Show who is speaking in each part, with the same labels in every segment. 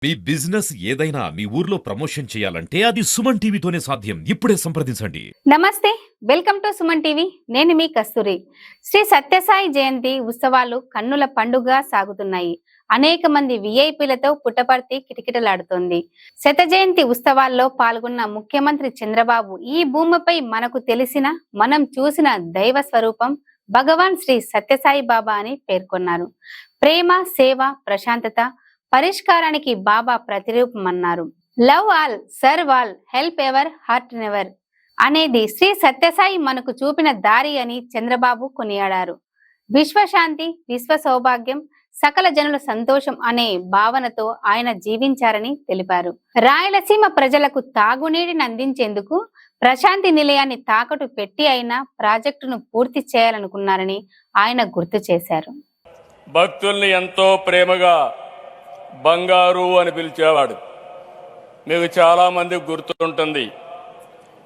Speaker 1: మీ business ఏదైనా మీ ఊర్లో promotion చేయాలంటే అది సుమన్ టీవీతోనే సాధ్యం. ఇప్పుడే సంప్రదించండి.
Speaker 2: నమస్తే, వెల్కమ్ టు సుమన్ టీవీ. నేను మీ కస్తూరి. శ్రీ సత్యసాయి జయంతి ఉత్సవాలు కన్నుల పండుగ సాగుతున్నాయి. అనేక మంది విఐపీలతో పుట్టపర్తి కిటకిటలాడుతోంది. శత జయంతి ఉత్సవాల్లో పాల్గొన్న ముఖ్యమంత్రి చంద్రబాబు ఈ భూమిపై మనకు తెలిసిన, మనం చూసిన దైవ స్వరూపం భగవాన్ శ్రీ సత్యసాయి బాబా అని పేర్కొన్నారు. ప్రేమ, సేవ, ప్రశాంతత, పరిష్కారానికి బాబా ప్రతిరూపమన్నారు. Love all, serve all, help ever, hurt never అనేది శ్రీ సత్యసాయి మనకు చూపిన దారి అని చంద్రబాబు కొనియాడారు. విశ్వశాంతి, విశ్వ సౌభాగ్యం, సకల జనుల సంతోషం అనే భావనతో ఆయన జీవించారని తెలిపారు. రాయలసీమ ప్రజలకు తాగునీటిని అందించేందుకు ప్రశాంతి నిలయాన్ని తాకట్టు పెట్టి అయినా ప్రాజెక్టును పూర్తి చేయాలనుకున్నారని ఆయన గుర్తు చేశారు.
Speaker 3: భక్తుల్ని ఎంతో ప్రేమగా బంగారు అని పిలిచేవాడు. మీకు చాలా మంది గుర్తుంటుంది.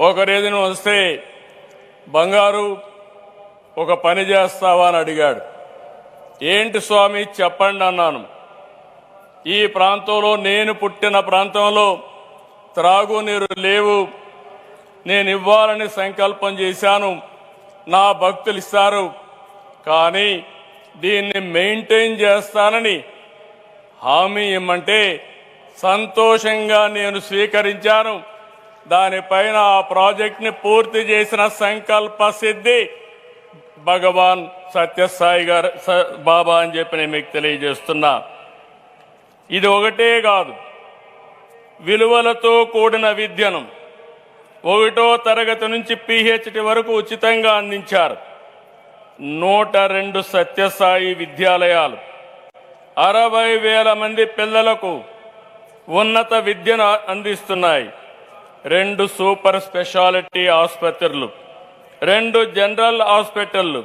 Speaker 3: ఒక రోజున వస్తే, బంగారు ఒక పని చేస్తావా అని అడిగాడు. ఏంటి స్వామి చెప్పండి అన్నాను. ఈ ప్రాంతంలో, నేను పుట్టిన ప్రాంతంలో త్రాగునీరు లేవు, నేను ఇవ్వాలని సంకల్పం చేశాను, నా భక్తులు ఇస్తారు, కానీ దీన్ని మెయింటైన్ చేస్తానని హామీ ఇమ్మంటే సంతోషంగా నేను స్వీకరించాను. దానిపైన ఆ ప్రాజెక్ట్ని పూర్తి చేసిన సంకల్ప సిద్ధి భగవాన్ సత్యసాయి గారు బాబా అని చెప్పి నేను మీకు తెలియజేస్తున్నా. ఇది ఒకటే కాదు, విలువలతో కూడిన విద్యను 1వ తరగతి నుంచి PhD వరకు ఉచితంగా అందించారు. 102 సత్యసాయి విద్యాలయాలు 60,000 మంది పిల్లలకు ఉన్నత విద్యను అందిస్తున్నాయి. 2 సూపర్ స్పెషాలిటీ ఆసుపత్రులు, 2 జనరల్ హాస్పిటళ్లు,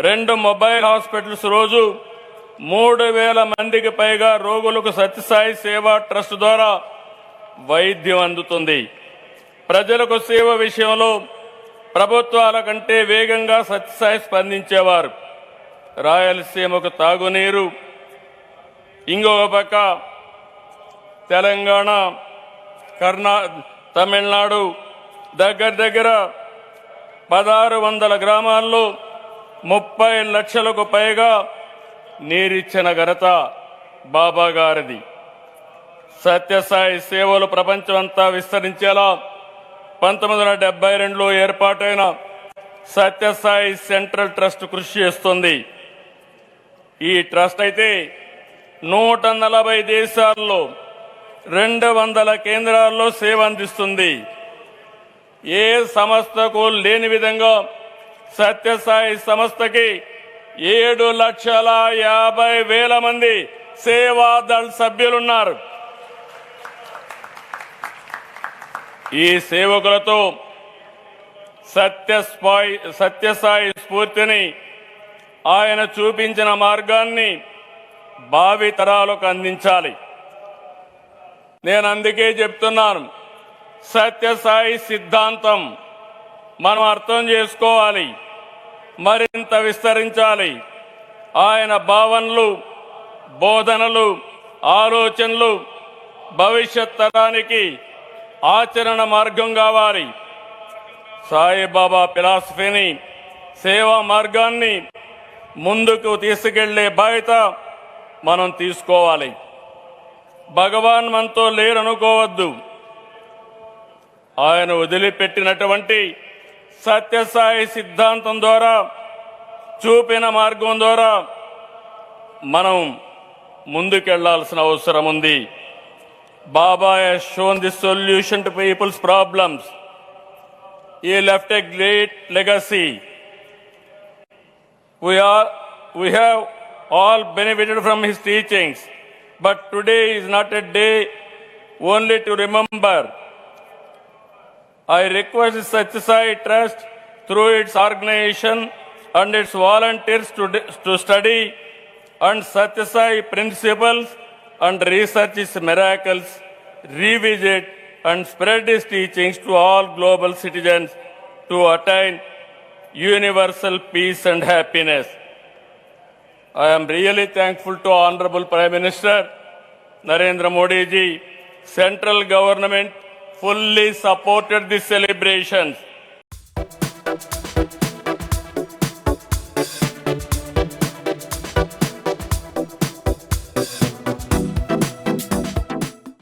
Speaker 3: 2 మొబైల్ హాస్పిటల్స్. రోజు 3,000 మందికి పైగా రోగులకు సత్యసాయి సేవా ట్రస్ట్ ద్వారా వైద్యం అందుతుంది. ప్రజలకు సేవ విషయంలో ప్రభుత్వాల కంటే వేగంగా సత్యసాయి స్పందించేవారు. రాయలసీమకు తాగునీరు, ఇంకొక పక్క తెలంగాణ, తమిళనాడు దగ్గర 1600 గ్రామాల్లో 30 లక్షలకు పైగా నీరిచ్చిన ఘనత బాబా గారిది. సత్యసాయి సేవలు ప్రపంచమంతా విస్తరించేలా 1972లో ఏర్పాటైన సత్యసాయి సెంట్రల్ ట్రస్ట్ కృషి చేస్తుంది. ఈ ట్రస్ట్ అయితే 140 దేశాల్లో 200 కేంద్రాల్లో సేవ అందిస్తుంది. ఏ సంస్థకు లేని విధంగా సత్యసాయి సంస్థకి 7,50,000 మంది సేవాదళ్ సభ్యులున్నారు. ఈ సేవకులతో సత్యసాయి స్ఫూర్తిని, ఆయన చూపించిన మార్గాన్ని భావి తరాలకు అందించాలి. నేను అందుకే చెప్తున్నాను, సత్యసాయి సిద్ధాంతం మనం అర్థం చేసుకోవాలి, మరింత విస్తరించాలి. ఆయన భావనలు, బోధనలు, ఆలోచనలు భవిష్యత్ తరానికి ఆచరణ మార్గం కావాలి. సాయిబాబా ఫిలాసఫీని, సేవా మార్గాన్ని ముందుకు తీసుకెళ్లే బాధ్యత మనం తీసుకోవాలి. భగవాన్ మనతో లేరనుకోవద్దు. ఆయన వదిలిపెట్టినటువంటి సత్యసాయి సిద్ధాంతం ద్వారా, చూపిన మార్గం ద్వారా మనం ముందుకెళ్లాల్సిన అవసరం ఉంది. Baba has shown the solution to people's problems. He left a great legacy. We have all benefited from his teachings, but today is not a day only to remember. I request the Satyasai Trust through its organization and its volunteers to study and Satyasai principles and research his miracles, revisit and spread his teachings to all global citizens to attain universal peace and happiness. I am really thankful to Honorable Prime Minister Narendra Modi ji, central government fully supported these celebrations.